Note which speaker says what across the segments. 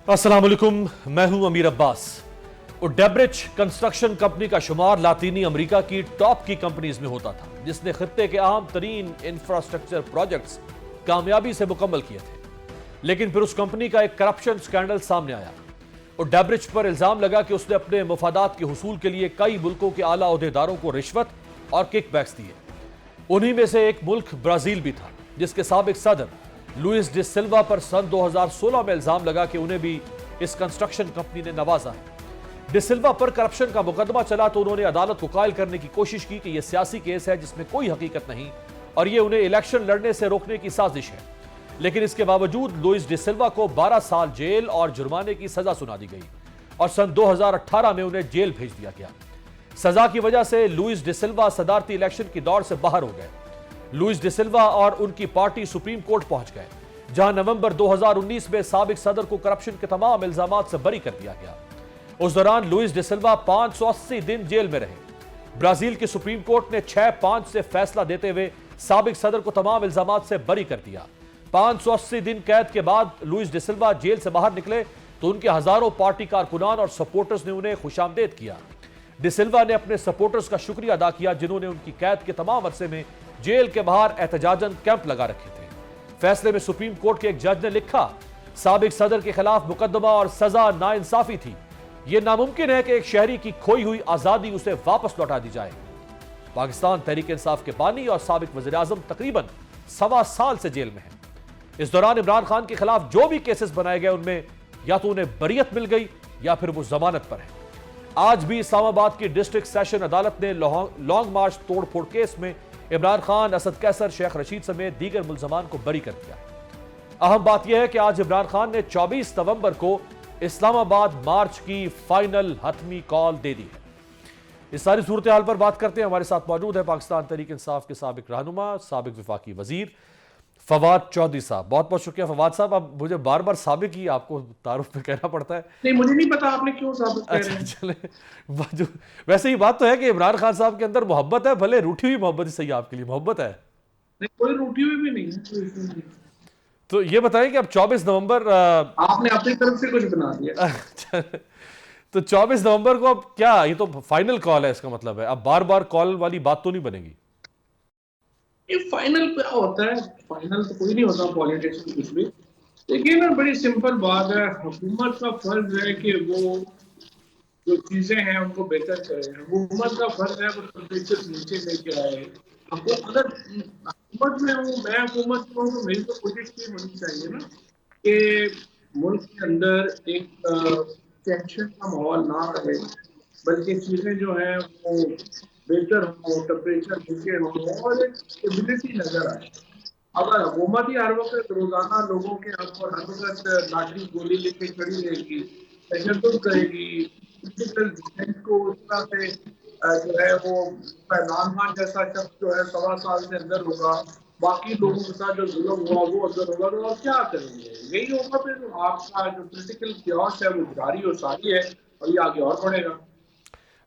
Speaker 1: अस्सलाम वालेकुम, मैं हूं अमीर अब्बास। डेब्रिज कंस्ट्रक्शन कंपनी का शुमार लातीनी अमेरिका की टॉप की कंपनीज में होता था, जिसने खित्ते के अहम तरीन इंफ्रास्ट्रक्चर प्रोजेक्ट्स कामयाबी से मुकम्मल किए थे। लेकिन फिर उस कंपनी का एक करप्शन स्कैंडल सामने आया और डेब्रिज पर इल्जाम लगा कि उसने अपने मफादात के हुसूल के लिए कई मुल्कों के आला ओहदेदारों को रिश्वत और किकबैक्स दिए। उन्हीं में से एक मुल्क ब्राजील भी था, जिसके साबिक सदर लुइस डि सिल्वा पर सन 2016 में इल्जाम लगा कि उन्हें भी इस कंस्ट्रक्शन कंपनी ने नवाजा है। डि सिल्वा पर करप्शन का मुकदमा चला तो उन्होंने अदालत को कायल करने की कोशिश की कि यह सियासी केस है जिसमें कोई हकीकत नहीं और यह उन्हें इलेक्शन लड़ने से रोकने की साजिश है। लेकिन इसके बावजूद लुइस डि सिल्वा को 12 साल जेल और जुर्माने की सजा सुना दी गई और सन 2018 में उन्हें जेल भेज दिया गया। सजा की वजह से लुइस डि सिल्वा सदारती इलेक्शन की दौड़ से बाहर हो गए। लुइस डि सिल्वा और उनकी पार्टी सुप्रीम कोर्ट पहुंच गए, जहां नवंबर 2019 में साबिक सदर को करप्शन के तमाम इल्जामात से बरी कर दिया गया। उस दौरान लुइस डि सिल्वा 580 दिन जेल में रहे। ब्राजील की सुप्रीम कोर्ट ने 6-5 से फैसला देते हुए साबिक सदर को तमाम इल्जामात से बरी कर दिया। 580 दिन कैद के बाद लुइस डि सिल्वा जेल से बाहर निकले तो उनके हजारों पार्टी कारकुनान और सपोर्टर्स ने उन्हें खुशामदेद किया। डि सिल्वा ने अपने सपोर्टर्स का शुक्रिया अदा किया, जिन्होंने उनकी कैद के तमाम अरसे में जेल के बाहर एहतजाजन कैंप लगा रखे थे। फैसले में सुप्रीम कोर्ट के एक जज ने लिखा, साबिक सदर के खिलाफ मुकदमा और सजा नाइंसाफी थी। यह नामुमकिन है कि एक शहरी की खोई हुई आजादी उसे वापस लौटा दी जाए। पाकिस्तान तहरीक इंसाफ के बानी और साबिक वज़ीर आज़म तकरीबन 1.25 साल से जेल में हैं। इस दौरान इमरान खान के खिलाफ जो भी केसेस बनाए गए उनमें या तो उन्हें बरियत मिल गई या फिर वो जमानत पर है। आज भी इस्लामाबाद की डिस्ट्रिक्ट सेशन अदालत ने लॉन्ग मार्च तोड़फोड़ केस में इमरान खान, असद कैसर, शेख रशीद समेत दीगर मुल्जमान को बरी कर दिया। अहम बात यह है कि आज इमरान खान ने 24 नवंबर को इस्लामाबाद मार्च की फाइनल हतमी कॉल दे दी है। इस सारी सूरत हाल पर बात करते हैं। हमारे साथ मौजूद है पाकिस्तान तहरीक इंसाफ के साबिक रहनुमा, साबिक विफाकी वजीर फवाद चौधरी साहब। बहुत बहुत शुक्रिया फवाद साहब। अब मुझे बार बार साबिक ही आपको तारुफ में कहना पड़ता है।
Speaker 2: नहीं, मुझे नहीं पता आपने क्यों साबित कह रहे हैं।
Speaker 1: चले, वैसे ही बात तो है कि इमरान खान साहब के अंदर मोहब्बत है, भले रूठी हुई मोहब्बत ही सही, आपके लिए मोहब्बत है।
Speaker 2: नहीं, कोई रूठी हुई भी नहीं है।
Speaker 1: तो ये बताएं कि अब 24 नवंबर
Speaker 2: आपने अपनी तरफ से कुछ बना दिया।
Speaker 1: तो 24 नवंबर को अब क्या, ये तो फाइनल कॉल है, इसका मतलब है अब बार बार कॉल वाली बात तो नहीं बनेगी।
Speaker 2: ये फाइनल क्या होता है? फाइनल तो कोई नहीं होता पॉलिटिक्स में कुछ भी। लेकिन ना, बड़ी सिंपल बात है, हुकूमत का फर्ज है कि वो जो चीजें हैं उनको बेहतर करे। हुकूमत का फर्ज है वो टेम्परेचर नीचे लेके आए। अगर हुकूमत में हूँ, मैं हुकूमत में हूँ, तो मेरी तो कोशिश ये होनी चाहिए ना कि मुल्क के अंदर एक टेंशन का माहौल ना रहे, बल्कि चीजें जो है वो बेहतर हो, टेम्परेचर नीचे हो और एक स्टेबिलिटी नजर आए। अगर हुकूमत ही हर वक्त रोजाना लोगों के ऊपर हर वक्त लाठी गोली लेके खड़ी रहेगी, तशद्दुद करेगी, फिजिकल डिफेंस को उस तरह से जो है वो इमरान खान जैसा शख्स जो है 1.25 साल से अंदर होगा, बाकी लोगों के साथ जो जुल्म हुआ वो अंदर होगा, तो आप क्या करेंगे? यही होगा फिर आपका जो पोलिटिकल क्योस है वो जारी और सारी है और ये आगे और बढ़ेगा।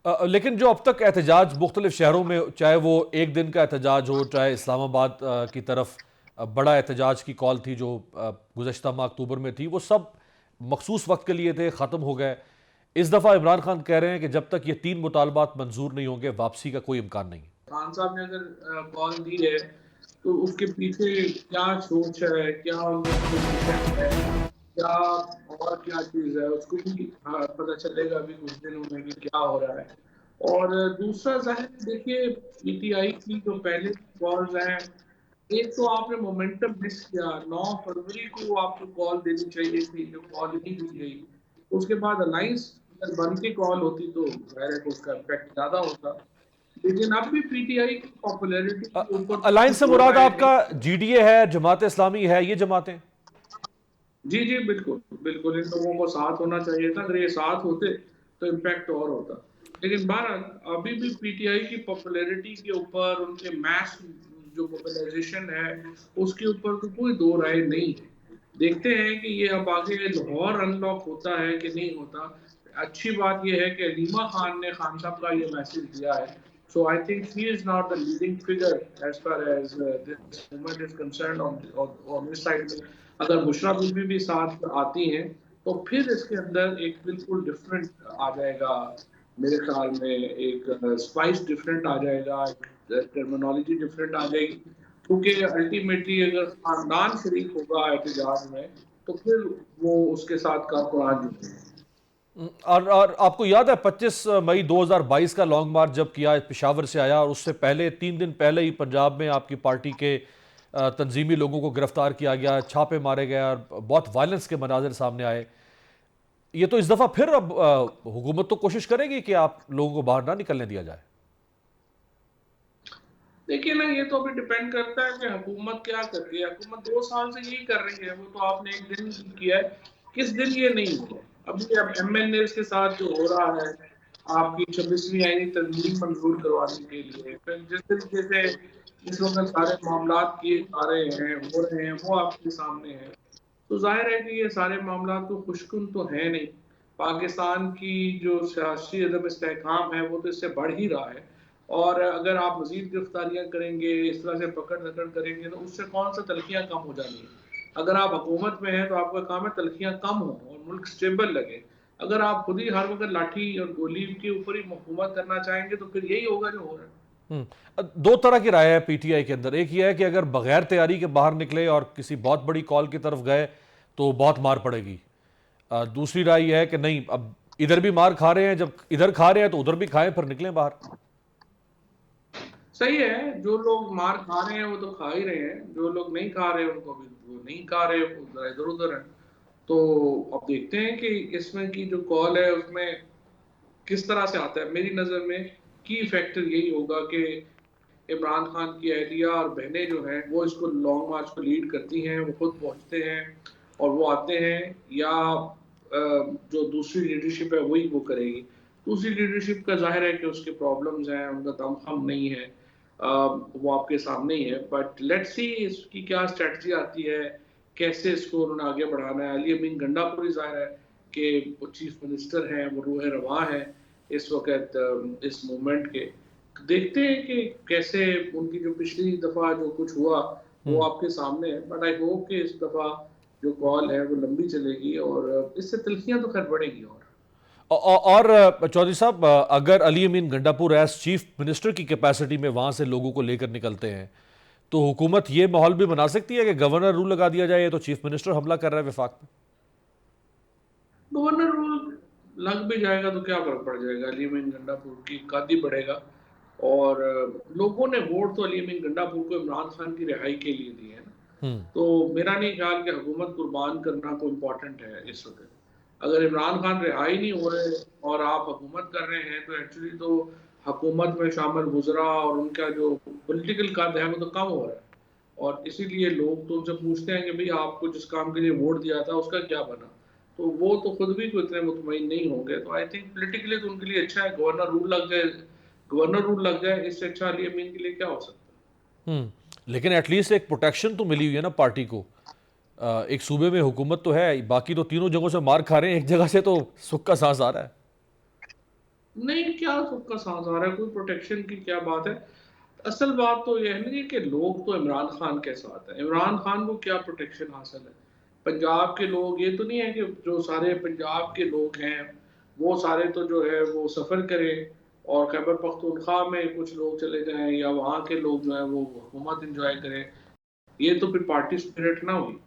Speaker 1: लेकिन जो अब तक एहतजाज मुख्तलिफ शहरों में, चाहे वो एक दिन का एहतजाज हो, चाहे इस्लामाबाद की तरफ बड़ा एहतजाज की कॉल थी जो गुज़श्ता माह अक्टूबर में थी, वो सब मखसूस वक्त के लिए थे, ख़त्म हो गए। इस दफ़ा इमरान खान कह रहे हैं कि जब तक ये 3 मुतालबात मंजूर नहीं होंगे वापसी का कोई इम्कान नहीं।
Speaker 2: खान साहब ने अगर कॉल दी है तो उसके पीछे क्या सोच है, क्या उनका है, क्या और क्या चीज है, उसको भी पता चलेगा अभी कुछ दिनों में कि क्या हो रहा है। और दूसरा जाहिर देखिए, पीटीआई की जो पहले कॉल्स हैं, एक तो आपने मोमेंटम मिस किया। 9 फरवरी को आपको कॉल देनी चाहिए थी, जो कॉल नहीं दी गई। उसके बाद अलायंस अगर बन के कॉल होती तो जाहिर है कि उसका इम्पैक्ट ज्यादा होता। लेकिन अब भी पीटीआई की पॉपुलैरिटी के ऊपर
Speaker 1: अलायंस से
Speaker 2: दो
Speaker 1: मुराद
Speaker 2: राय नहीं।
Speaker 1: आपका जीडीए है, जमात इस्लामी है, ये जमातें?
Speaker 2: जी जी, बिल्कुल बिल्कुल, इन लोगों को साथ होना चाहिए था। अगर ये साथ होते तो इम्पैक्ट और होता। लेकिन बहरहाल अभी भी पीटीआई की पॉपुलैरिटी के ऊपर, उनके मैस जो मोबिलाइजेशन है उसके ऊपर तो कोई दो राय नहीं है। देखते हैं कि ये अब आगे लाहौर अनलॉक होता है कि नहीं होता। अच्छी बात यह है कि अलीमा खान ने खान साहब का ये मैसेज दिया है। So I think he is not the leading figure as far as this movement is concerned on this side में। अगर बुशरा बीबी भी साथ आती हैं तो फिर इसके अंदर एक बिल्कुल डिफरेंट आ जाएगा, मेरे ख्याल में एक स्पाइस डिफरेंट आ जाएगा, टर्मिनोलॉजी डिफरेंट आ जाएगी, क्योंकि अल्टीमेटली अगर खानदान शरीक होगा एहतजाज में तो फिर वो उसके साथ कारकुनान जुड़ेंगे।
Speaker 1: और आपको याद है 25 मई 2022 का लॉन्ग मार्च जब किया, पेशावर से आया, और उससे पहले 3 दिन पहले ही पंजाब में आपकी पार्टी के तंजीमी लोगों को गिरफ्तार किया गया, छापे मारे गए और बहुत वायलेंस के मनाजिर सामने आए। ये तो इस दफा फिर अब हुकूमत तो कोशिश करेगी कि आप लोगों को बाहर ना निकलने दिया जाए।
Speaker 2: देखिए ना, ये तो अभी डिपेंड करता है कि हुकूमत क्या कर रही है। हुकूमत 2 साल से यही कर रही है, वो तो आपने एक दिन किया है, किस दिन ये नहीं हुआ। अभी अब एमएनए के साथ जो हो रहा है, आपकी 26वीं आईनी तरमीम मंजूर करवाने के लिए, फिर जिस तरीके से इस वक्त सारे मामला किए जा रहे हैं, हो रहे हैं, वो आपके सामने है। तो जाहिर है कि ये सारे मामला तो खुशकुन तो है नहीं। पाकिस्तान की जो सियासी अदम इस्तेहकाम है वो तो इससे बढ़ ही रहा है। और अगर आप मजीद गिरफ्तारियां करेंगे, इस तरह से पकड़ दकड़ करेंगे, तो उससे कौन सा तलखियां कम हो जानी है। अगर आप हुकूमत में हैं तो आपका काम है तलखियां कम हो और मुल्क स्टेबल लगे। अगर आप खुद ही हर वक्त लाठी और गोली के ऊपर ही हुकूमत करना चाहेंगे तो फिर यही होगा जो हो रहा है।
Speaker 1: दो तरह की राय है पीटीआई के अंदर। एक ये है कि अगर बगैर तैयारी के बाहर निकले और किसी बहुत बड़ी कॉल की तरफ गए तो बहुत मार पड़ेगी। दूसरी राय यह है कि नहीं, अब इधर भी मार खा रहे हैं, जब इधर खा रहे हैं तो उधर भी खाएं, फिर निकलें बाहर।
Speaker 2: सही है, जो लोग मार खा रहे हैं वो तो खा ही रहे हैं, जो लोग नहीं खा रहे उनको भी वो नहीं खा रहे, वो इधर उधर है। तो अब देखते हैं कि इसमें की जो कॉल है उसमें किस तरह से आता है। मेरी नज़र में की फैक्टर यही होगा कि इमरान खान की अहलिया और बहनें जो हैं वो इसको लॉन्ग मार्च को लीड करती हैं, वो खुद पहुंचते हैं और वो आते हैं, या जो दूसरी लीडरशिप है वही वो करेगी। दूसरी लीडरशिप का जाहिर है कि उसके प्रॉब्लम्स हैं, उनका दम खम नहीं है, वो आपके सामने ही है। बट लेट्स सी इसकी क्या स्ट्रेटजी आती है, कैसे इसको उन्होंने आगे बढ़ाना है। अली अमीन गंडापुरी जाहिर है कि वो चीफ मिनिस्टर हैं, वो रूह रवां है इस वक्त इस मूवमेंट के। देखते हैं कि कैसे उनकी जो पिछली दफा जो कुछ हुआ वो आपके सामने है। बट आई होप कि इस दफा जो कॉल है वो लंबी चलेगी और इससे तलखियां तो खैर बढ़ेगी।
Speaker 1: और चौधरी साहब, अगर अली अमीन गंडापुर एज चीफ मिनिस्टर की कैपेसिटी में वहां से लोगों को लेकर निकलते हैं तो हुकूमत ये माहौल भी बना सकती है कि गवर्नर रूल लगा दिया जाए, तो चीफ मिनिस्टर हमला कर रहा है विफाक में।
Speaker 2: गवर्नर रूल लग भी जाएगा तो क्या फर्क पड़ जाएगा, अली अमीन गंडापुर की कद ही बढ़ेगा। और लोगों ने वोट तो अली अमीन गंडापुर को इमरान खान की रिहाई के लिए दिए हैं ना। तो मेरा नहीं ख्याल कि हुकूमत कुर्बान करना को इम्पोर्टेंट है इस वक्त। अगर इमरान खान रिहाई नहीं हो रहे और आप हुकूमत कर रहे हैं तो एक्चुअली तो हुकूमत में शामिल गुजरा और उनका जो पॉलिटिकल कद है वो तो कम हो रहा है। और इसीलिए लोग तो उनसे पूछते हैं कि भाई आपको जिस काम के लिए वोट दिया था उसका क्या बना। तो वो तो खुद भी कोई इतने मुतमईन नहीं होंगे। तो आई थिंक पॉलिटिकली तो उनके लिए अच्छा है गवर्नर रूल लग जाए, गवर्नर रूल लग जाए, इससे अच्छा अली अमीन के लिए क्या हो सकता है।
Speaker 1: लेकिन एटलीस्ट एक प्रोटेक्शन तो मिली हुई है ना पार्टी को। एक सूबे में हुकूमत तो है, बाकी तो तीनों जगहों से मार खा रहे हैं, एक जगह से तो सुख का सांस आ रहा है।
Speaker 2: नहीं, क्या सुख का सांस आ रहा है, कोई प्रोटेक्शन की क्या बात है। असल बात तो यह नहीं कि लोग तो इमरान खान के साथ है, इमरान खान को क्या प्रोटेक्शन हासिल है। पंजाब के लोग, ये तो नहीं है कि जो सारे पंजाब के लोग हैं वो सारे तो जो है वो सफ़र करें और खैबर पख्तूनख्वा में कुछ लोग चले जाएं, या वहाँ के लोग जो है वो हुकूमत इंजॉय करें। ये तो फिर पार्टी स्पिरिट ना हुई।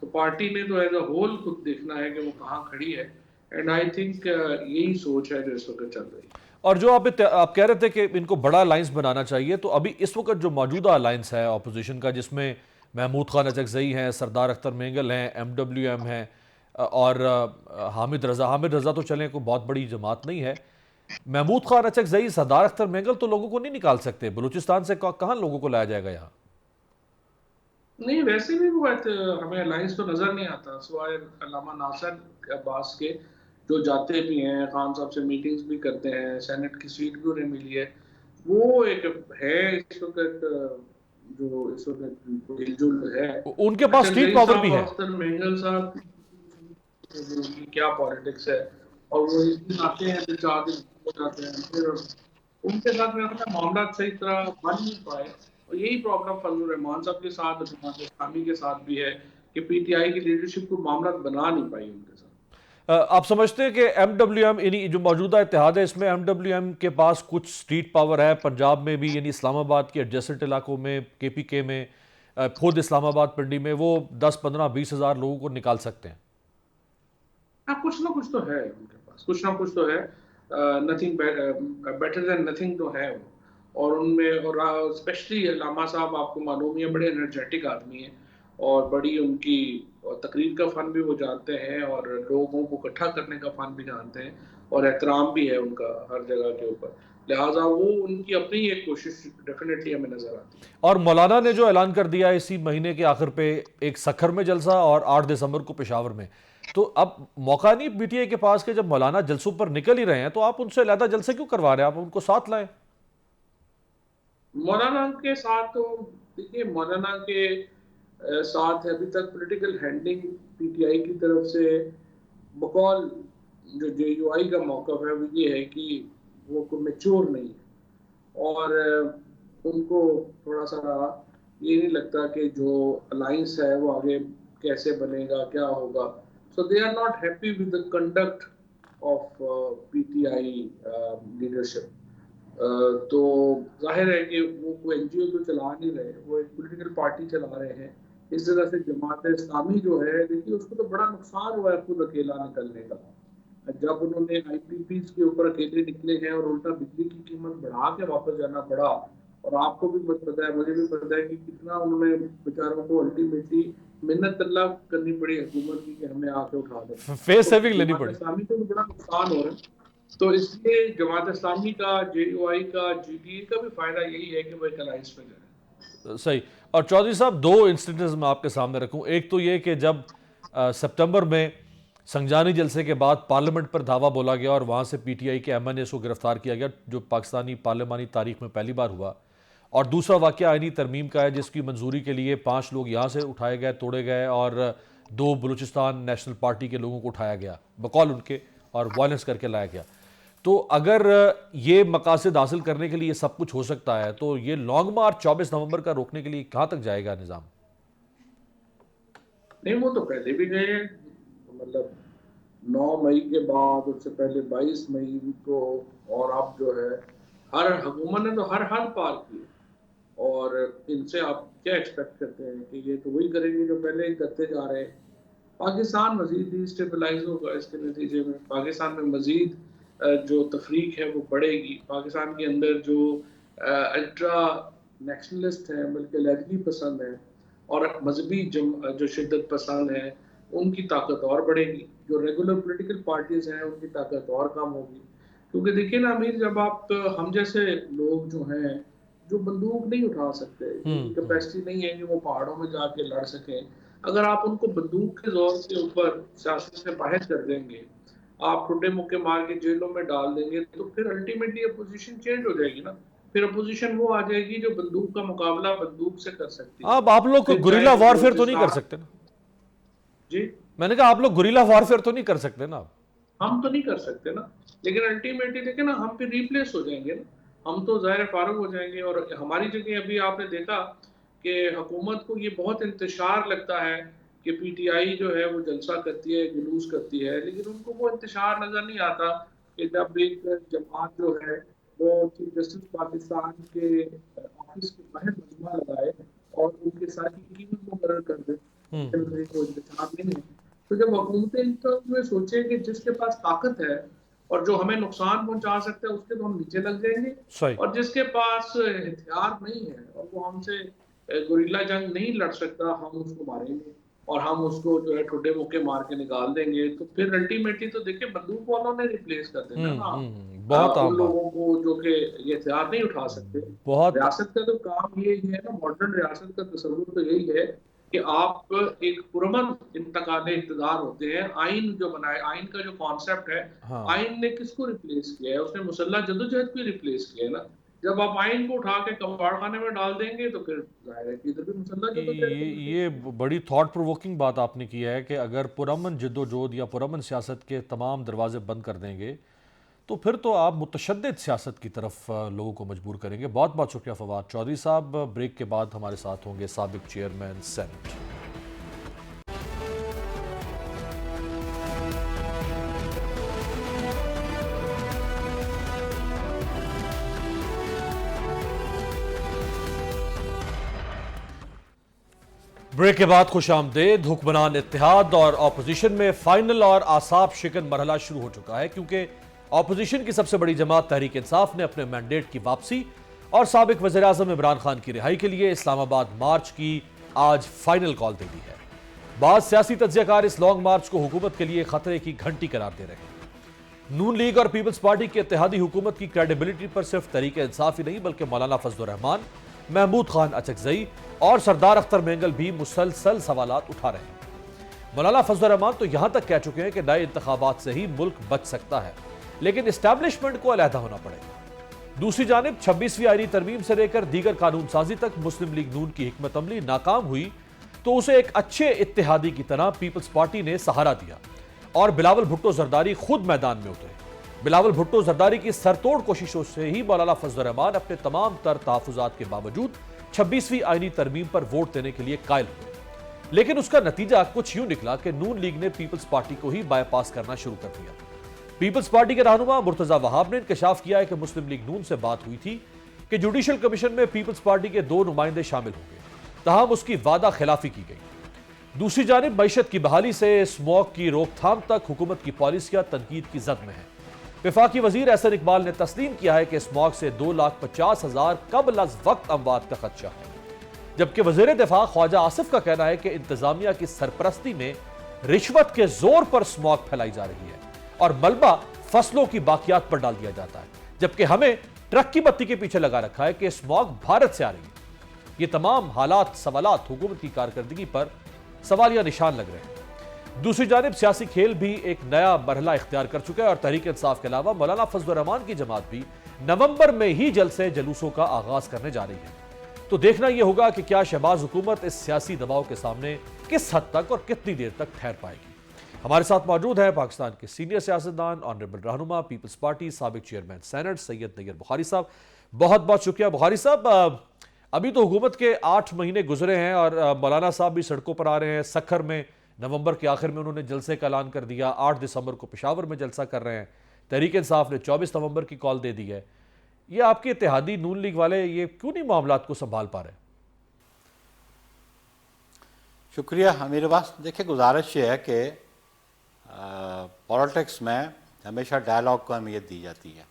Speaker 2: तो पार्टी ने तो एज अ होल खुद देखना है कि वो कहाँ खड़ी है। एंड आई थिंक यही सोच है जो इस वक्त चल रही है।
Speaker 1: और जो आप कह रहे थे कि इनको बड़ा अलायंस बनाना चाहिए, तो अभी इस वक्त जो मौजूदा अलायंस है अपोजिशन का, जिसमें महमूद खान अचकजई हैं, सरदार अख्तर मेंगल हैं, MWM हैं, और हामिद रजा तो चलें कोई बहुत बड़ी जमात नहीं है। महमूद खान अचकजई, सरदार अख्तर मेंगल तो लोगों को नहीं निकाल सकते। बलूचिस्तान से कहाँ लोगों को लाया जाएगा यहाँ।
Speaker 2: नहीं, वैसे भी वो हमें अलायंस तो नजर नहीं आता सिवाय अल्लामा नासिर अब्बास के, जो जाते भी हैं खान साहब से मीटिंग्स भी करते हैं, सेनेट की सीट भी उन्हें मिली है। वो एक है इस वक्त जो इस वक्त हिलजुल है।
Speaker 1: उनके पास
Speaker 2: अच्छा,
Speaker 1: स्ट्रीट
Speaker 2: जई
Speaker 1: पावर भी
Speaker 2: साहब
Speaker 1: है।
Speaker 2: अख्तर मेंगल साहब की क्या पॉलिटिक्स है। और वो एक दिन आते हैं फिर 4 दिन हो जाते हैं, फिर उनके साथ में अपना मामला सही तरह बन नहीं पाए। और यही प्रॉब्लम फजल रहमान साहब के साथ, जमात इस्लामी के साथ भी है कि पीटीआई की लीडरशिप को मामला बना नहीं पाई उनके साथ।
Speaker 1: आप समझते हैं कि MWM यानी जो मौजूदा इत्तेहाद है इसमें MWM के पास कुछ स्ट्रीट पावर है पंजाब में भी, यानी इस्लामाबाद के एडजेसेंट इलाकों में, KPK में, खुद इस्लामाबाद पिंडी में वो 10-15-20 हज़ार लोगों को निकाल सकते हैं?
Speaker 2: हाँ, कुछ ना कुछ तो है उनके पास, कुछ ना कुछ तो है। नथिंग बेटर देन नथिंग तो है वो। और उनमें, और स्पेशली लामा साहब, आपको मालूम है बड़े एनर्जेटिक आदमी हैं और बड़ी उनकी तकरीर का फन भी वो जानते हैं और लोगों को इकट्ठा करने का फन भी जानते हैं और एहतराम भी है उनका हर जगह के ऊपर। लिहाजा वो उनकी अपनी एक कोशिश डेफिनेटली हमें नजर आती है।
Speaker 1: और मौलाना ने जो ऐलान कर दिया इसी महीने के आखिर पे, एक सखर में जलसा और 8 दिसंबर को पेशावर में, तो अब मौका नहीं PTI के पास कि जब मौलाना जलसों पर निकल ही रहे हैं तो आप उनसे अलहदा जलसे क्यों करवा रहे हैं? आप उनको साथ लाएं।
Speaker 2: मौलाना के साथ तो देखिए, मौलाना के साथ अभी तक पॉलिटिकल हैंडलिंग PTI की तरफ से बकौल जो JUI का मौक़िफ़ है वो ये है कि वो कोई मैच्योर नहीं है और उनको थोड़ा सा ये नहीं लगता कि जो अलायंस है वो आगे कैसे बनेगा, क्या होगा। So they are not happy with the conduct of PTI leadership. तो जाहिर है कि वो कोई NGO तो चला नहीं रहे, वो एक पॉलिटिकल पार्टी चला रहे हैं। इस तरह से जमात इस्लामी जो है, देखिए उसको तो बड़ा नुकसान हुआ है खुद अकेला निकलने का। जब उन्होंने IPPs के ऊपर अकेले निकले हैं और उल्टा बिजली की कीमत बढ़ा के वापस जाना पड़ा, और आपको भी पता है, मुझे भी पता है कि कितना उन्होंने बेचारों को अल्टीमेटली मिन्नत अल्लाह करनी पड़ी हुकूमत की कि हमें आके उठा दे।
Speaker 1: फेस
Speaker 2: तो
Speaker 1: सेविंग लेनी
Speaker 2: जमात
Speaker 1: पड़ी।
Speaker 2: इस्लामी को भी बड़ा नुकसान हो रहा है। तो इसलिए जमात इस्लामी का, JUI का, GDA का भी फायदा यही है कि वो एक अलायंस में जाए।
Speaker 1: सही। और चौधरी साहब, दो इंस्टेंसेस मैं आपके सामने रखूं। एक तो ये कि जब सितंबर में संजानी जलसे के बाद पार्लियामेंट पर धावा बोला गया और वहाँ से PTI के MNAs को गिरफ्तार किया गया, जो पाकिस्तानी पार्लियामानी तारीख में पहली बार हुआ। और दूसरा वाक़या आईनी तरमीम का है जिसकी मंजूरी के लिए 5 लोग यहाँ से उठाए गए, तोड़े गए, और 2 बलूचिस्तान नेशनल पार्टी के लोगों को उठाया गया बकौल उनके और वायलेंस करके लाया गया। तो अगर ये मकासद हासिल करने के लिए ये सब कुछ हो सकता है तो ये लॉन्ग मार्च 24 नवंबर का रोकने के लिए कहाँ तक जाएगा निज़ाम?
Speaker 2: नहीं, वो तो पहले भी गए हैं, मतलब 9 मई के बाद, उससे पहले 22 मई को, और अब जो है हर हुकूमत ने तो हर हद पार की। और इनसे आप क्या एक्सपेक्ट करते हैं कि ये तो वही करेंगे जो पहले ही करते जा रहे हैं। पाकिस्तान मजीद डिस्टेबलाइज होगा इसके नतीजे में। पाकिस्तान में मजीद जो तफरीक है वो बढ़ेगी। पाकिस्तान के अंदर जो अल्ट्रा नेशनलिस्ट हैं, बल्कि लहरी पसंद हैं, और मजहबी जो शिद्दत पसंद है, उनकी ताकत और बढ़ेगी। जो रेगुलर पॉलिटिकल पार्टीज हैं उनकी ताकत और कम होगी। क्योंकि देखिए ना अमीर, जब आप, हम जैसे लोग जो हैं, जो बंदूक नहीं उठा सकते, जिनकी कैपेसिटी नहीं है कि वो पहाड़ों में जाके लड़ सकें, अगर आप उनको बंदूक के जोर के ऊपर सियासत से बाहर कर देंगे, आप ठुड्डे मुक्के मार के जेलों में डाल देंगे, तो फिर अल्टीमेटली अपोजिशन चेंज हो जाएगी ना। फिर अपोजिशन वो आ जाएगी जो बंदूक का मुकाबला बंदूक से कर सकती है।
Speaker 1: अब आप लोग
Speaker 2: फिर
Speaker 1: गुरिल्ला
Speaker 2: चाहे
Speaker 1: वॉरफेयर तो नहीं कर
Speaker 2: बलूचिस्तान,
Speaker 1: सकते ना?
Speaker 2: जी,
Speaker 1: मैंने कहा आप लोग गुरिल्ला वॉरफेयर तो नहीं कर सकते ना?
Speaker 2: हम तो नहीं कर सकते ना, लेकिन अल्टीमेटली देखिए ना, हम फिर रिप्लेस हो जाएंगे ना। हम तो ज़ाहिर फारूक हो जाएंगे। और हमारी जगह अभी आपने देखा कि हुकूमत को ये बहुत इंतशार लगता है कि PTI जो है वो जलसा करती है, जुलूस करती है, लेकिन उनको वो इंतशार नज़र नहीं आता कि जब एक जमात जो है वो चीफ जस्टिस पाकिस्तान के ऑफिस के बाहर मजमा लगाए और उनके साथ की कीमत मुकर्रर कर दे। कोई इंतजार नहीं है। तो जब हुकूमतें इन तरफ में सोचे कि जिसके पास ताकत है और जो हमें नुकसान पहुंचा सकता है उसके तो हम नीचे लग जाएंगे,
Speaker 1: सही।
Speaker 2: और जिसके पास हथियार नहीं है और वो हमसे गुरिल्ला जंग नहीं लड़ सकता, हम उसको मारेंगे और हम उसको जो है ठुड्डे मुक्के मार के निकाल देंगे। तो फिर अल्टीमेटली तो देखिए बंदूक वालों ने रिप्लेस कर देना ना
Speaker 1: बहुत
Speaker 2: उन
Speaker 1: आम बात।
Speaker 2: लोगों को जो कि ये हथियार नहीं उठा सकते।
Speaker 1: बहुत।
Speaker 2: रियासत का तो काम ये है ना, मॉडर्न रियासत का तस्वुर तो यही है कि आप एक पुरअमन इंतकाले इक़्तिदार होते हैं। आइन जो बनाए, आइन का जो कॉन्सेप्ट है,
Speaker 1: हाँ।
Speaker 2: आइन ने किसको रिप्लेस किया है? उसने मुसल्लह जद्दोजहद को रिप्लेस किया है ना। जब आप आइन को उठा के कबाड़ खाने में डाल देंगे तो फिर जाहिर है कि इधर भी मुसल्लह जद्दोजहद को replace
Speaker 1: ये बड़ी थॉट प्रोवोकिंग बात आपने की है कि अगर पुरअमन जद्दोजहद या पुरअमन सियासत के तमाम दरवाजे बंद कर देंगे तो फिर तो आप मुतशद्दिद सियासत की तरफ लोगों को मजबूर करेंगे। बहुत बहुत शुक्रिया फवाद चौधरी साहब। ब्रेक के बाद हमारे साथ होंगे साबिक चेयरमैन सेनेट। ब्रेक के बाद खुश आमदेद। हुक्मरान इत्तेहाद और अपोजिशन में फाइनल और आसाब शिकन मरहला शुरू हो चुका है, क्योंकि अपोजिशन की सबसे बड़ी जमात तहरीक इंसाफ ने अपने मैंडेट की वापसी और साबिक वज़ीर आज़म इमरान खान की रिहाई के लिए इस्लामाबाद मार्च की आज फाइनल कॉल दे दी है। बाद सियासी तज्जियाकार इस लॉन्ग मार्च को हुकूमत के लिए खतरे की घंटी करार दे रहे हैं। नून लीग और पीपल्स पार्टी की इत्तेहादी हुकूमत की क्रेडिबिलिटी पर सिर्फ तहरीक इंसाफ ही नहीं बल्कि मौलाना फजल रहमान, महमूद खान अचकजई और सरदार अख्तर मेंगल भी मुसलसल सवालात उठा रहे हैं। मौलाना फजल रहमान तो यहां तक कह चुके हैं कि नए इंतखाबात से ही मुल्क बच सकता है, लेकिन इस्टेब्लिशमेंट को अलहदा होना पड़ेगा। दूसरी जानिब 26वीं आईनी तरमीम से लेकर दीगर कानून साजी तक मुस्लिम लीग नून की हिकमत अमली नाकाम हुई तो उसे एक अच्छे इत्तेहादी की तरह पीपल्स पार्टी ने सहारा दिया और बिलावल भुट्टो जरदारी खुद मैदान में उतरे। बिलावल भुट्टो जरदारी की सरतोड़ कोशिशों से ही मौलाना फजल रहमान अपने तमाम तर तहफ़्फ़ुज़ात के बावजूद 26वीं आईनी तरमीम पर वोट देने के लिए कायल हुए, लेकिन उसका नतीजा कुछ यूं निकला कि नून लीग ने पीपल्स पार्टी को ही बाईपास करना शुरू कर दिया। पीपल्स पार्टी के रहनुमा मुर्तजा वहाब ने इंकशाफ किया है कि मुस्लिम लीग नून से बात हुई थी कि जुडिशल कमीशन में पीपल्स पार्टी के 2 नुमाइंदे शामिल होंगे, तहम उसकी वादा खिलाफी की गई। दूसरी जानिब मईशत की बहाली से स्मॉग की रोकथाम तक हुकूमत की पॉलिसियां तनकीद की जद में है। वफाकी वजीर एहसन इकबाल ने तस्लीम किया है कि स्मॉग से 2,50,000 कबल अज वक्त अमवात का खदशा है, जबकि वजीर दिफा ख्वाजा आसिफ का कहना है कि इंतजामिया की सरपरस्ती में रिश्वत के जोर पर स्मॉग फैलाई जा रही है और मलबा फसलों की बाकियात पर डाल दिया जाता है, जबकि हमें ट्रक की बत्ती के पीछे लगा रखा है कि स्मॉग भारत से आ रही है। ये तमाम हालात सवालात हुकूमत की कारकर्दगी पर सवालिया निशान लग रहे हैं। दूसरी जानिब सियासी खेल भी एक नया मरहला इख्तियार कर चुका है और तहरीक इंसाफ के अलावा मौलाना फजल रहमान की जमात भी नवंबर में ही जलसे जुलूसों का आगाज करने जा रही है। तो देखना यह होगा कि क्या शहबाज हुकूमत इस सियासी दबाव के सामने किस हद तक और कितनी देर तक ठहर पाएगी। हमारे साथ मौजूद है पाकिस्तान के सीनियर सियासतदान, ऑनरेबल रहनुमा पीपल्स पार्टी, साबिक चेयरमैन सेनेट सैयद नैयर बुखारी साहब। बहुत बहुत शुक्रिया बुखारी साहब। अभी तो हुकूमत के 8 महीने गुजरे हैं और मौलाना साहब भी सड़कों पर आ रहे हैं। सखर में नवंबर के आखिर में उन्होंने जलसे का ऐलान कर दिया, 8 दिसंबर को पेशावर में जलसा कर रहे हैं। तहरीक इंसाफ ने 24 नवंबर की कॉल दे दी है। ये आपके इत्तेहादी नून लीग वाले ये क्यों नहीं मामलात को संभाल पा रहे?
Speaker 3: शुक्रिया। मेरे पास देखिए गुजारिश ये है कि पॉलिटिक्स में हमेशा डायलॉग को अहमियत दी जाती है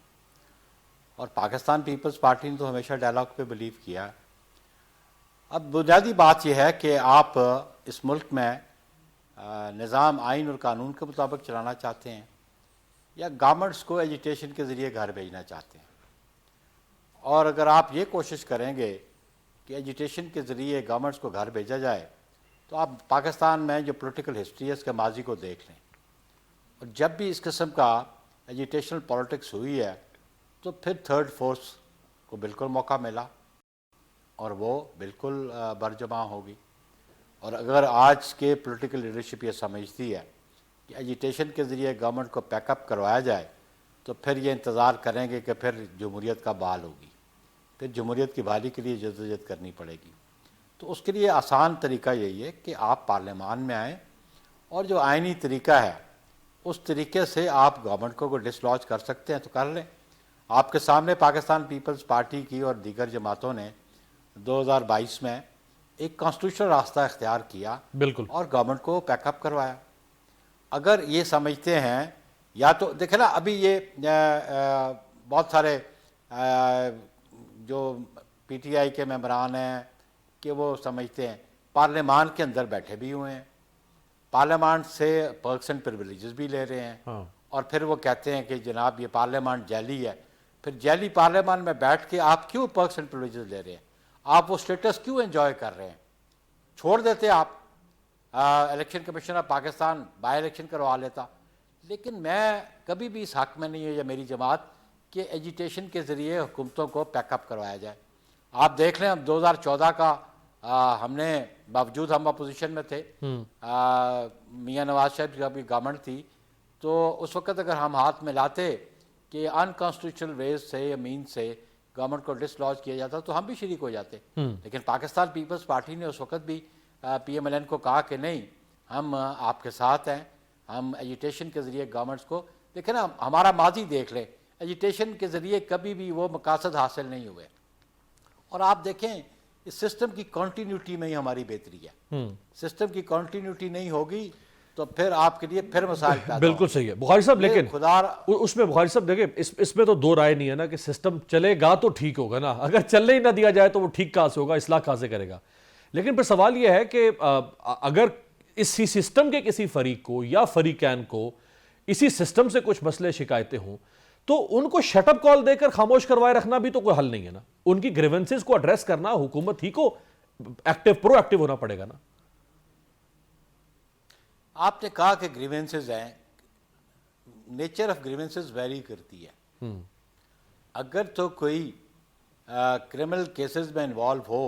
Speaker 3: और पाकिस्तान पीपल्स पार्टी ने तो हमेशा डायलॉग पे बिलीव किया है। अब बुनियादी बात यह है कि आप इस मुल्क में निज़ाम आइन और कानून के मुताबिक चलाना चाहते हैं या गवर्नमेंट्स को एजिटेशन के ज़रिए घर भेजना चाहते हैं। और अगर आप ये कोशिश करेंगे कि एजिटेशन के ज़रिए गवर्नमेंट्स को घर भेजा जाए तो आप पाकिस्तान में जो पॉलिटिकल हिस्ट्री है इसके माजी को देख लें। और जब भी इस किस्म का एजिटेशनल पॉलिटिक्स हुई है तो फिर थर्ड फोर्स को बिल्कुल मौका मिला और वो बिल्कुल बरजमा होगी। और अगर आज के पॉलिटिकल लीडरशिप ये समझती है कि एजिटेशन के ज़रिए गवर्नमेंट को पैकअप करवाया जाए तो फिर ये इंतज़ार करेंगे कि फिर जमहूरियत का बहाल होगी, फिर जमहूरियत की बहाली के लिए जद्दोजहद करनी पड़ेगी। तो उसके लिए आसान तरीका यही है कि आप पार्लियामान में आएँ और जो आइनी तरीका है उस तरीके से आप गवर्नमेंट को डिसलॉज कर सकते हैं तो कर लें। आपके सामने पाकिस्तान पीपल्स पार्टी की और दीगर जमातों ने 2022 में एक कॉन्स्टिट्यूशनल रास्ता इख्तियार किया
Speaker 1: बिल्कुल
Speaker 3: और गवर्नमेंट को पैकअप करवाया। अगर ये समझते हैं या तो देखें ना, अभी ये बहुत सारे जो पीटीआई के मेंबरान हैं कि वो समझते हैं पार्लियामान के अंदर बैठे भी हुए हैं, पार्लियामान से पर्क्स एंड प्रिविलेजेस भी ले रहे हैं।
Speaker 1: हाँ।
Speaker 3: और फिर वो कहते हैं कि जनाब ये पार्लियामान जैली है। फिर जैली पार्लियामान में बैठ के आप क्यों पर्क्स एंड प्रिविलेजेस ले रहे हैं? आप वो स्टेटस क्यों एंजॉय कर रहे हैं? छोड़ देते आप, election commission of Pakistan by election करवा लेता। लेकिन मैं कभी भी इस हक में नहीं है या मेरी जमात कि एजिटेशन के ज़रिए हुकूमतों को पैकअप करवाया जाए। आप देख लें, हम 2014 का हमने बावजूद हम अपोजिशन में थे, मियाँ नवाज शरीफ की अभी गवर्नमेंट थी, तो उस वक्त अगर हम हाथ में लाते कि अनकॉन्स्टिट्यूशनल वेज से या मीन से गवर्नमेंट को डिसलॉज किया जाता तो हम भी शरीक हो जाते। लेकिन पाकिस्तान पीपल्स पार्टी ने उस वक्त भी PMLN को कहा कि नहीं, हम आपके साथ हैं, हम एजिटेशन के ज़रिए गवर्नमेंट्स को देखें ना, हमारा माजी देख लें, एजिटेशन के ज़रिए कभी भी वो मकासद हासिल नहीं हुए। और आप देखें इस सिस्टम की कंटिन्यूटी में ही हमारी बेहतरी है। सिस्टम की कंटिन्यूटी नहीं होगी तो फिर आपके लिए फिर मसाइल पैदा
Speaker 1: बिल्कुल
Speaker 3: होंगे।
Speaker 1: सही है बुखारी साहब,
Speaker 3: ये
Speaker 1: लेकिन
Speaker 3: खुदा
Speaker 1: उसमें बुखारी साहब देखिए, इसमें तो दो राय नहीं है ना कि सिस्टम चलेगा तो ठीक होगा ना, अगर चलने ही ना दिया जाए तो वो ठीक कहां से होगा, इस्लाह कहां से करेगा। लेकिन फिर सवाल यह है कि अगर इसी सिस्टम के किसी फरीक को या फरीकैन को इसी सिस्टम से कुछ मसले शिकायतें हों तो उनको शटअप कॉल देकर खामोश करवाए रखना भी तो कोई हल नहीं है ना। उनकी ग्रीवेंसेस को एड्रेस करना हुकूमत ही को प्रोएक्टिव होना पड़ेगा ना।
Speaker 3: आपने कहा कि ग्रीवेंसेस हैं, नेचर ऑफ ग्रीवेंसेस वेरी करती है। अगर तो कोई क्रिमिनल केसेस में इन्वॉल्व हो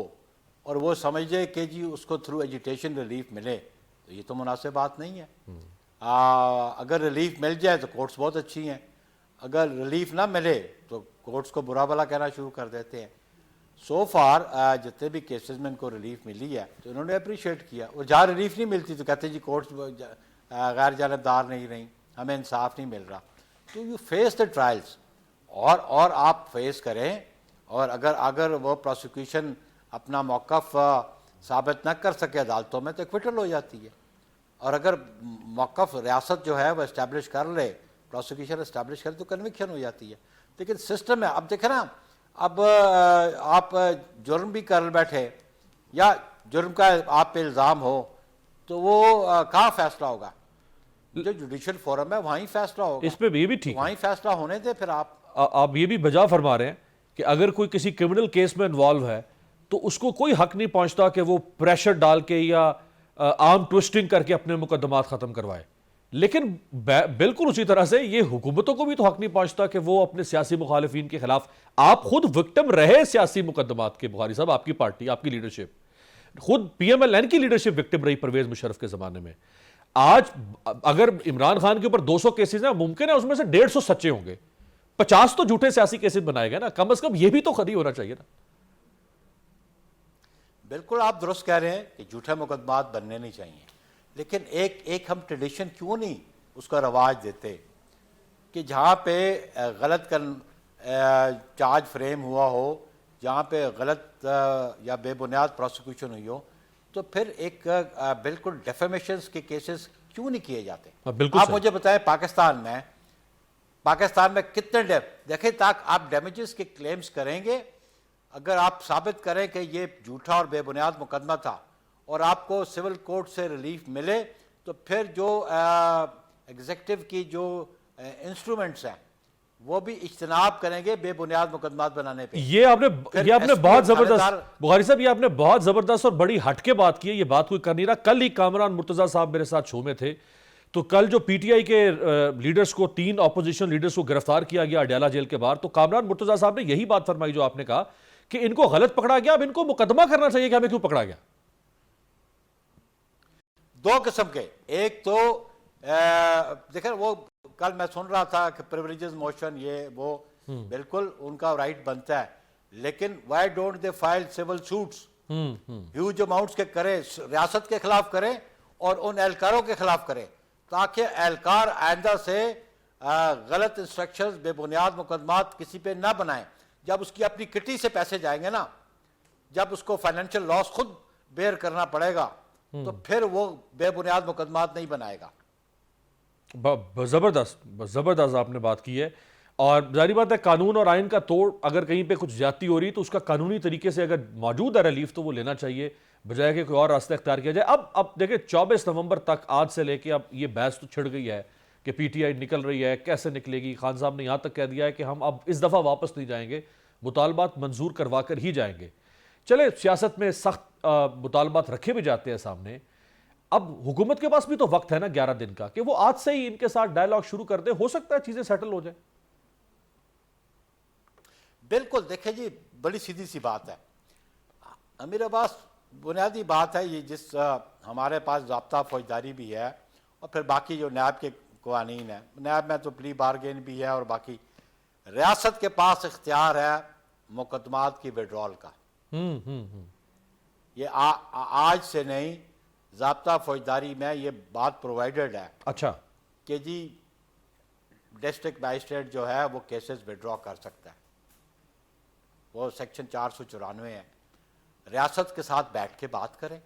Speaker 3: और वो समझे कि जी उसको थ्रू एजुटेशन रिलीफ मिले तो ये तो मुनासिब बात नहीं है। अगर रिलीफ मिल जाए तो कोर्ट्स बहुत अच्छी हैं, अगर रिलीफ ना मिले तो कोर्ट्स को बुरा भला कहना शुरू कर देते हैं। सो फार जितने भी केसेस में इनको रिलीफ मिली है तो इन्होंने अप्रिशिएट किया, और जहाँ रिलीफ नहीं मिलती तो कहते जी कोर्ट्स गैर जानबदार नहीं रही, हमें इंसाफ नहीं मिल रहा। तो यू फेस द ट्रायल्स और आप फेस करें, और अगर वो प्रोसिक्यूशन अपना मौक़िफ़ साबित न कर सके अदालतों में तो एक्विटल हो जाती है, और अगर मौक़िफ़ रियासत जो है वो इस्टेब्लिश कर ले, प्रोसिक्यूशन इस्टेब्लिश करे तो कन्विक्शन हो जाती है। लेकिन सिस्टम है, अब देखें ना, अब आप जुर्म भी कर बैठे या जुर्म का आप पे इल्ज़ाम हो तो वो कहाँ फैसला होगा? जो जुडिशल फोरम है वहीं फैसला होगा।
Speaker 1: इसमें ये भी ठीक है,
Speaker 3: वहीं फैसला होने दे। फिर
Speaker 1: आप ये भी बजा फरमा रहे हैं कि अगर कोई किसी क्रिमिनल केस में इन्वॉल्व है तो उसको कोई हक नहीं पहुंचता कि वो प्रेशर डाल के या आर्म ट्विस्टिंग करके अपने मुकदमात खत्म करवाए। लेकिन बिल्कुल उसी तरह से ये हुकूमतों को भी तो हक नहीं पहुंचता कि वो अपने सियासी मुखालिफिन के खिलाफ, आप खुद विक्टिम रहे सियासी मुकदमात के बुखारी साहब, आपकी पार्टी, आपकी लीडरशिप, खुद PMLN की लीडरशिप विक्टिम रही परवेज मुशर्रफ के जमाने में। आज अगर इमरान खान के ऊपर 200 केसेस हैं, मुमकिन है उसमें से 150 सच्चे होंगे, 50 तो झूठे सियासी केसेस बनाए गए ना, कम से कम ये भी तो खरी होना चाहिए ना।
Speaker 3: बिल्कुल आप दुरुस्त कह रहे हैं कि झूठे मुकदमात बनने नहीं चाहिए, लेकिन एक हम ट्रेडिशन क्यों नहीं उसका रवाज देते कि जहाँ पे गलत चार्ज फ्रेम हुआ हो, जहाँ पे गलत या बेबुनियाद प्रोसिक्यूशन हुई हो, तो फिर एक बिल्कुल डेफेमेशंस के केसेस क्यों नहीं किए जाते? आप मुझे बताएं पाकिस्तान में कितने देखें तक आप डैमेजेस के क्लेम्स करेंगे, अगर आप साबित करें कि ये झूठा और बेबुनियाद मुकदमा था और आपको सिविल कोर्ट से रिलीफ मिले, तो फिर जो एग्जीक्यूटिव की जो इंस्ट्रूमेंट्स हैं वो भी इज्तनाब करेंगे बेबुनियाद मुकदमात बनाने पे।
Speaker 1: ये आपने बहुत जबरदस्त बुखारी साहब, ये आपने बहुत जबरदस्त और बड़ी हटके बात की है। ये बात कोई कर नहीं रहा। कल ही कामरान मुर्तजा साहब मेरे साथ शो में थे, तो कल जो PTI के लीडर्स को, 3 ऑपोजिशन लीडर्स को गिरफ्तार किया गया अडयाला जेल के बाहर, तो कामरान मुर्तजा साहब ने यही बात फरमाई जो आपने कहा कि इनको गलत पकड़ा गया, अब इनको मुकदमा करना चाहिए कि हमें क्यों पकड़ा गया।
Speaker 3: दो किस्म के, एक तो देखें वो कल मैं सुन रहा था कि प्रिविलेजेस मोशन ये वो बिल्कुल उनका राइट बनता है, लेकिन why don't they file civil suits huge amounts के करें, रियासत के खिलाफ करें और उन एहलकारों के खिलाफ करें, ताकि एहलकार आइंदा से गलत इंस्ट्रक्शंस, बेबुनियाद मुकदमात किसी पे ना बनाएं। जब उसकी अपनी किटी से पैसे जाएंगे ना, जब उसको फाइनेंशियल लॉस खुद बेयर करना पड़ेगा, तो फिर वो बेबुनियाद मुकदमात नहीं बनाएगा।
Speaker 1: जबरदस्त आपने बात की है। और जारी बात है, कानून और आइन का तोड़, अगर कहीं पे कुछ ज्यादती हो रही तो उसका कानूनी तरीके से अगर मौजूद है रिलीफ तो वो लेना चाहिए, बजाय कि कोई और रास्ता इख्तियार किया जाए। अब देखिए 24 नवंबर तक, आज से लेके अब ये बहस तो छिड़ गई है कि PTI निकल रही है, कैसे निकलेगी। खान साहब ने यहां तक कह दिया है कि हम अब इस दफा वापस नहीं जाएंगे, मुतालबात मंजूर करवा कर ही जाएंगे। चले, सियासत में सख्त मुतालबात रखे भी जाते हैं सामने। अब हुकूमत के पास भी तो वक्त है ना 11 दिन का, कि वो आज से ही इनके साथ डायलॉग शुरू कर दे, हो सकता है चीजें सेटल हो जाए।
Speaker 3: बिल्कुल, देखिए जी, बड़ी सीधी सी बात है अमीर अब्बास, बुनियादी बात है ये, जिस हमारे पास ज़ाब्ता फौजदारी भी है और फिर बाकी जो नैब के कवानीन है, नैब में तो प्ली बारगेन भी है, और बाकी रियासत के पास इख्तियार है मुकदमात की विड्रॉल का। ये आज से नहीं, ज़ाब्ता फौजदारी में ये बात प्रोवाइडेड है।
Speaker 1: अच्छा,
Speaker 3: कि जी डिस्ट्रिक्ट मजिस्ट्रेट जो है वो केसेस विड्रॉ कर सकता है, वो सेक्शन 494 है। रियासत के साथ बैठ के बात करें।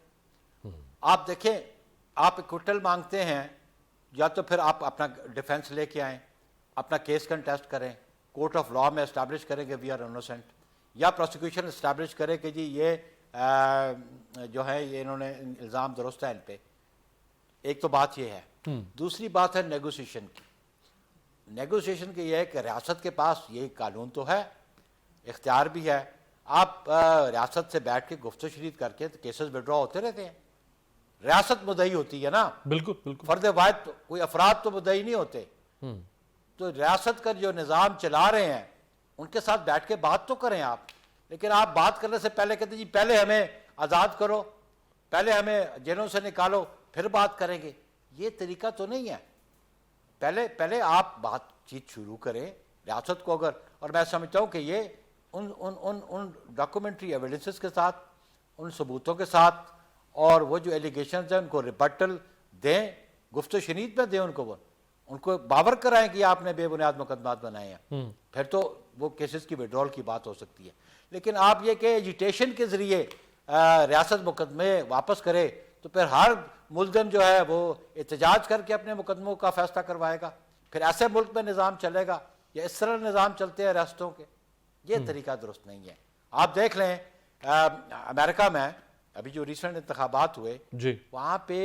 Speaker 3: आप देखें, आप इक्विटल मांगते हैं, या तो फिर आप अपना डिफेंस लेके आएँ, अपना केस कंटेस्ट करें, कोर्ट ऑफ लॉ में इस्टेब्लिश करें कि वी आर इनोसेंट, या प्रोसिक्यूशन इस्टेब्लिश करे कि जी ये जो है ये इन्होंने इल्ज़ाम दुरुस्त है इन पे। एक तो बात ये है। दूसरी बात है नेगोशिएशन की। नेगोशिएशन की यह है कि रियासत के पास ये कानून तो है, इख्तियार भी है, आप रियासत से बैठ के गुफ्तगू शरीक करके तो केसेस विड्रॉ होते रहते हैं। रियासत मुद्दई होती है ना,
Speaker 1: बिल्कुल बिल्कुल।
Speaker 3: फर्द वाहिद तो कोई अफराद तो मुद्दई नहीं होते। तो रियासत का जो निज़ाम चला रहे हैं उनके साथ बैठ के बात तो करें आप। लेकिन आप बात करने से पहले कहते जी पहले हमें आज़ाद करो, पहले हमें जेलों से निकालो, फिर बात करेंगे। ये तरीका तो नहीं है। पहले आप बातचीत शुरू करें रियासत को। अगर, और मैं समझता हूँ कि ये उन डॉक्यूमेंट्री एविडेंसेस के साथ, उन सबूतों के साथ, और वो जो एलिगेशन हैं उनको रिबटल दें, गुफ्तगू शनीद में दें उनको बावर कराएं कि आपने बेबुनियाद मुकदमात बनाए हैं, फिर तो वो केसेस की विड्रॉल की बात हो सकती है। लेकिन आप ये कि एजिटेशन के ज़रिए रियासत मुकदमे वापस करे, तो फिर हर मुल्ज़िम जो है वो एहतजाज करके अपने मुकदमों का फैसला करवाएगा। फिर ऐसे मुल्क में निज़ाम चलेगा या इस तरह निज़ाम चलते हैं रियासतों के? ये तरीका दुरुस्त नहीं है। आप देख लें अमेरिका में अभी जो रिसेंट इंतखाबात हुए जी, वहाँ पे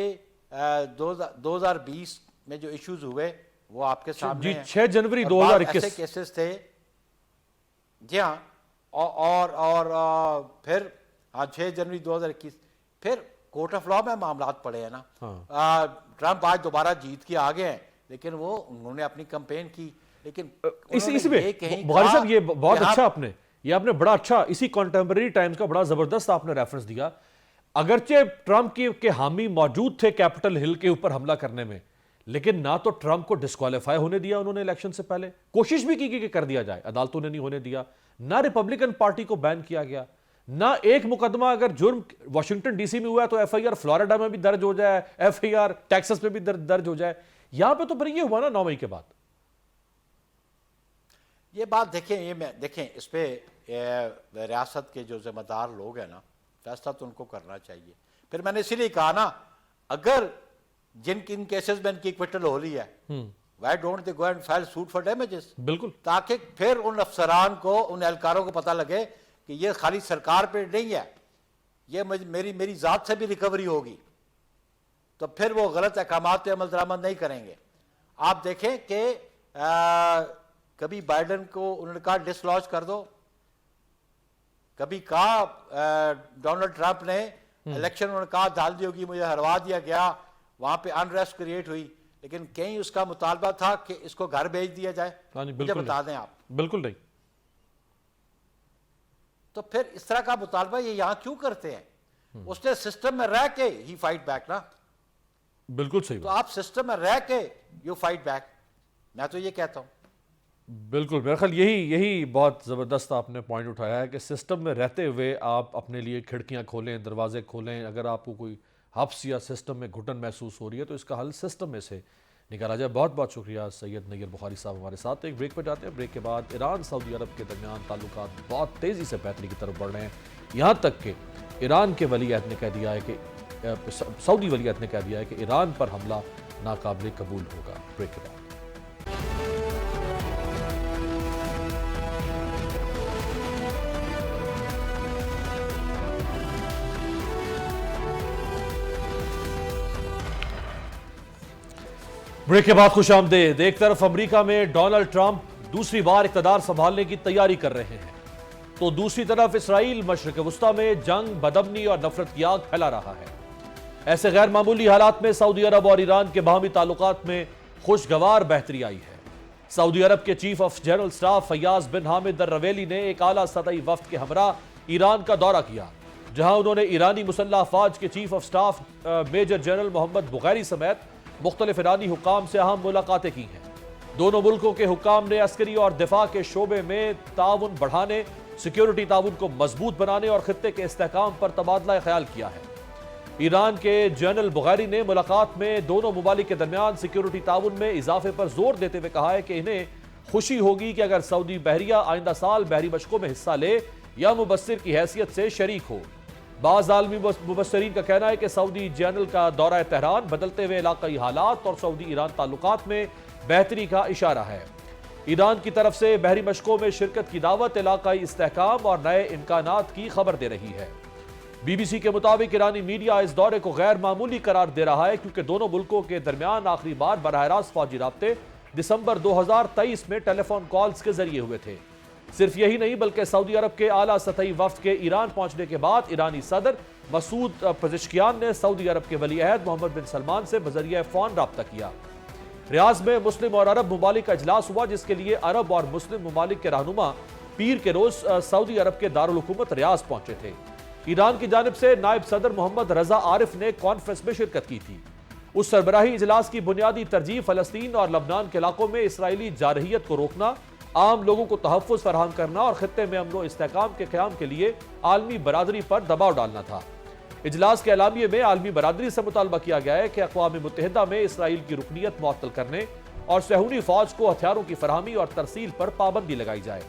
Speaker 3: 2020 में जो इश्यूज हुए वो आपके सामने हैं।
Speaker 1: 6 जनवरी 2021
Speaker 3: ऐसे केसेस थे जी हाँ। और फिर 6 जनवरी 2021 फिर कोर्ट ऑफ लॉ में मामलात पड़े हैं ना। ट्रंप आज दोबारा जीत के आ गए हैं, लेकिन वो उन्होंने अपनी कैंपेन की। लेकिन
Speaker 1: इसमें बुखारी साहब ये बहुत अच्छा आपने बड़ा अच्छा इसी कॉन्टेम्परेरी टाइम्स का बड़ा जबरदस्त आपने रेफरेंस दिया। अगरचे ट्रंप के हामी मौजूद थे कैपिटल हिल के ऊपर हमला करने में, लेकिन ना तो ट्रंप को डिस्क्वालीफाई होने दिया उन्होंने इलेक्शन से पहले, कोशिश भी की कि कर दिया जाए, अदालतों ने नहीं होने दिया, ना रिपब्लिकन पार्टी को बैन किया गया, ना एक मुकदमा अगर जुर्म वाशिंगटन डीसी में हुआ है तो एफआईआर फ्लोरिडा में भी दर्ज हो जाए, एफआईआर टेक्सास में भी दर्ज हो जाए। यहां पे तो फिर ये हुआ ना 9 मई के बाद।
Speaker 3: ये बात देखें इस पे रियासत के जो जिम्मेदार लोग हैं ना, फैसला तो उनको करना चाहिए। फिर मैंने इसीलिए कहा ना, अगर जिन केसेस में इनकी इक्विटल हो रही है, why don't they go and file suit for damages?
Speaker 1: बिल्कुल,
Speaker 3: ताकि फिर उन अफसरान को, उन एहलकारों को पता लगे कि ये खाली सरकार पे नहीं है, ये मेरी जात से भी रिकवरी होगी, तो फिर वो गलत अहकाम पे अमल दरामद नहीं करेंगे। आप देखें कि कभी बाइडन को उन्होंने कहा डिसलॉज कर दो, कभी कहा डोनाल्ड ट्रंप ने इलेक्शन उन्होंने कहा डाल दी होगी, मुझे हरवा दिया गया, वहां पे अनरेस्ट क्रिएट हुई, लेकिन कहीं उसका मुतालबा था कि इसको घर भेज दिया जाए। मुझे बता दें आप।
Speaker 1: बिल्कुल नहीं।
Speaker 3: तो फिर इस तरह का मुतालबा ये यहां क्यों करते हैं? उसने सिस्टम में रह के ही फाइट बैक ना।
Speaker 1: बिल्कुल सही।
Speaker 3: तो आप सिस्टम में रह के यू फाइट बैक, मैं तो ये कहता हूं।
Speaker 1: बिल्कुल, मेरे ख्याल यही बहुत ज़बरदस्त आपने पॉइंट उठाया है कि सिस्टम में रहते हुए आप अपने लिए खिड़कियां खोलें, दरवाजे खोलें। अगर आपको कोई हफ्स या सिस्टम में घुटन महसूस हो रही है तो इसका हल सिस्टम में से निकाला जाए। बहुत बहुत शुक्रिया सैयद नैयर बुखारी साहब हमारे साथ। एक ब्रेक पर जाते हैं। ब्रेक के बाद ईरान सऊदी अरब के दरमियान ताल्लुकात बहुत तेज़ी से बेहतरी की तरफ बढ़ रहे हैं, यहाँ तक कि ईरान के वली अहद ने कह दिया है कि सऊदी वली अहद ने कह दिया है कि ईरान पर हमला नाकाबिल कबूल होगा। ब्रेक के बाद ब्रेक के बाद खुशामदीद। एक तरफ अमेरिका में डोनाल्ड ट्रंप दूसरी बार इक़्तिदार संभालने की तैयारी कर रहे हैं, तो दूसरी तरफ इसराइल मशरिक़ वुस्ता में जंग, बदअमनी और नफरत की आग फैला रहा है। ऐसे गैर मामूली हालात में सऊदी अरब और ईरान के बाहमी ताल्लुकात में खुशगवार बेहतरी आई है। सऊदी अरब के chief of general staff Fayyad bin Hamid al Ruwaili ने एक आला सतही वफ्द के हमरा ईरान का दौरा किया, जहां उन्होंने ईरानी मुसल्लह अफवाज के chief of staff major general Mohammad Bagheri समेत मुख्तलिफ ईरानी हुक्काम से अहम मुलाकातें की हैं। दोनों मुल्कों के हुक्काम ने अस्करी और दिफा के शोबे में ताउन बढ़ाने, सिक्योरिटी ताउन को मजबूत बनाने और खित्ते के इस्तेहकाम पर तबादला ख्याल किया है। ईरान के जनरल बुगैरी ने मुलाकात में दोनों मुमालिक के दरमियान सिक्योरिटी ताउन में इजाफे पर जोर देते हुए कहा है कि इन्हें खुशी होगी कि अगर सऊदी बहरिया आइंदा साल बहरी मशकों में हिस्सा ले या मुबस्सिर की हैसियत से शरीक हो। बाज़ आलमी मुबस्सरीन का कहना है कि सऊदी जनरल का दौरा तेहरान बदलते हुए इलाकाई हालात और सऊदी ईरान ताल्लुकात में बेहतरी का इशारा है। ईरान की तरफ से बहरी मशकों में शिरकत की दावत इलाकाई इस्तेहकाम और नए इम्कानात की खबर दे रही है। BBC के मुताबिक ईरानी मीडिया इस दौरे को गैर मामूली करार दे रहा है क्योंकि दोनों मुल्कों के दरमियान आखिरी बार बराह रास्त फौजी राब्ते दिसंबर 2023 में टेलीफोन कॉल्स के जरिए हुए थे। सिर्फ यही नहीं बल्कि सऊदी अरब के आला सतही वफ्द के ईरान पहुंचने के बाद ईरानी सदर मसूद पेज़ेश्कियान ने सऊदी अरब के वली अहद मोहम्मद बिन सलमान से बजरिया फ़ोन रब्ता किया। रियाज में मुस्लिम और अरब ममालिक का इजलास हुआ जिसके लिए अरब और मुस्लिम ममालिक के रहनुमा पीर के रोज सऊदी अरब के दारुल हुकूमत रियाज पहुंचे थे। ईरान की जानिब से नायब सदर मोहम्मद रजा आरिफ ने कॉन्फ्रेंस में शिरकत की थी। उस सरबराही इजलास की बुनियादी तरजीह फलस्तीन और लबनान के इलाकों में इसराइली जारहियत को रोकना, आम लोगों को तहफ़्फ़ुज़ फराहम करना और खित्ते में अमन व इस्तेहकाम के क़याम के लिए आलमी बरादरी पर दबाव डालना था। इजलास के एलामिये में आलमी बरादरी से मुतालबा किया गया है कि अक़वाम मुत्तहिदा में इसराइल की रुकनीत मुअत्तल करने और सहूनी फ़ौज को हथियारों की फराहमी और तरसील पर पाबंदी लगाई जाए।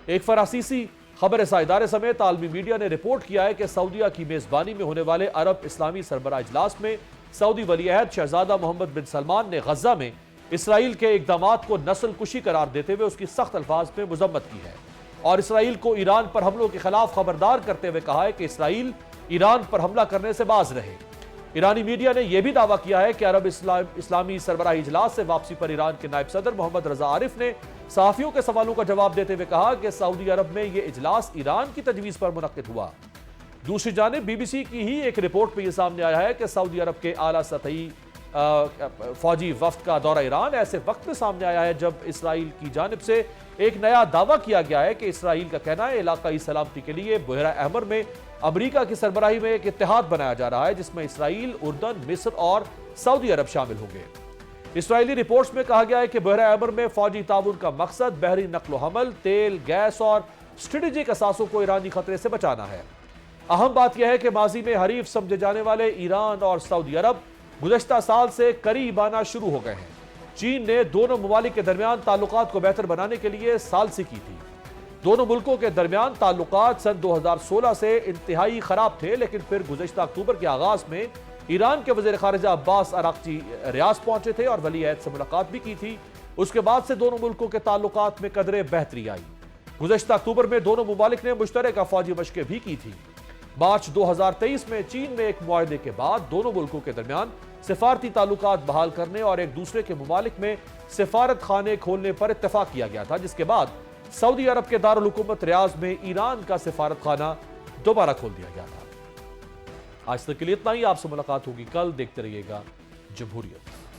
Speaker 1: एक फ़रांसीसी खबर इदारे समेत आलमी मीडिया ने रिपोर्ट किया है कि सऊदीया की मेज़बानी में होने वाले अरब इस्लामी सरबराह इजलास में सऊदी वली अहद शहजादा मोहम्मद बिन सलमान ने गजा में इसराइल के इक़दामात को नस्ल कुशी करार देते हुए उसकी सख्त अल्फाज में मजम्मत की है और इसराइल को ईरान पर हमलों के खिलाफ खबरदार करते हुए कहा है कि इसराइल ईरान पर हमला करने से बाज रहे। ईरानी मीडिया ने यह भी दावा किया है कि अरब इस्लामी सरबराही इजलास से वापसी पर ईरान के नायब सदर मोहम्मद रजा आरिफ ने सहाफियों के सवालों का जवाब देते हुए कहा कि सऊदी अरब में यह इजलास ईरान की तजवीज़ पर मुनक्किद हुआ। दूसरी जानिब BBC की ही एक रिपोर्ट में यह सामने आया है कि सऊदी अरब के आला सतही फौजी वफ्द का दौरा ईरान ऐसे वक्त में सामने आया है जब इसराइल की जानिब से एक नया दावा किया गया है कि इसराइल का कहना है इलाकाई सलामती के लिए बहरा अहमर में अमरीका की सरबराही में एक इत्तेहाद बनाया जा रहा है जिसमें इसराइल, उर्दन, मिस्र और सऊदी अरब शामिल होंगे। इसराइली रिपोर्ट्स में कहा गया है कि बहरा अहमर में फौजी ताउन का मकसद बहरी नकलो हमल, तेल, गैस और स्ट्रेटेजिक असासों को ईरानी खतरे से बचाना है। अहम बात यह है कि माजी में हरीफ समझे जाने वाले ईरान और सऊदी अरब गुज़श्ता साल से करीब आना शुरू हो गए हैं। चीन ने दोनों ममालिक के दरमियान ताल्लुकात को बेहतर बनाने के लिए सालसी की थी। दोनों मुल्कों के दरमियान ताल्लुकात सन 2016 से इंतहाई खराब थे, लेकिन फिर गुज़श्ता अक्टूबर के आगाज में ईरान के वज़ीर ख़ारिजा अब्बास अराक़ची रियाज पहुंचे थे और वली अहद से मुलाकात भी की थी। उसके बाद से दोनों मुल्कों के ताल्लुकात में कदरे बेहतरी आई। गुज़श्ता अक्टूबर में दोनों ममालिक ने मुश्तरका फौजी मशक़ें भी की थी। मार्च 2023 में चीन में एक मुआहदे के बाद दोनों मुल्कों के दरमियान सिफारती ताल्लुकात बहाल करने और एक दूसरे के ममालिक में सिफारत खाने खोलने पर इत्तेफाक किया गया था, जिसके बाद सऊदी अरब के दारुल हुकूमत रियाज में ईरान का सिफारत खाना दोबारा खोल दिया गया था। आज तक के लिए इतना ही। आपसे मुलाकात होगी कल। देखते रहिएगा जमहूरियत।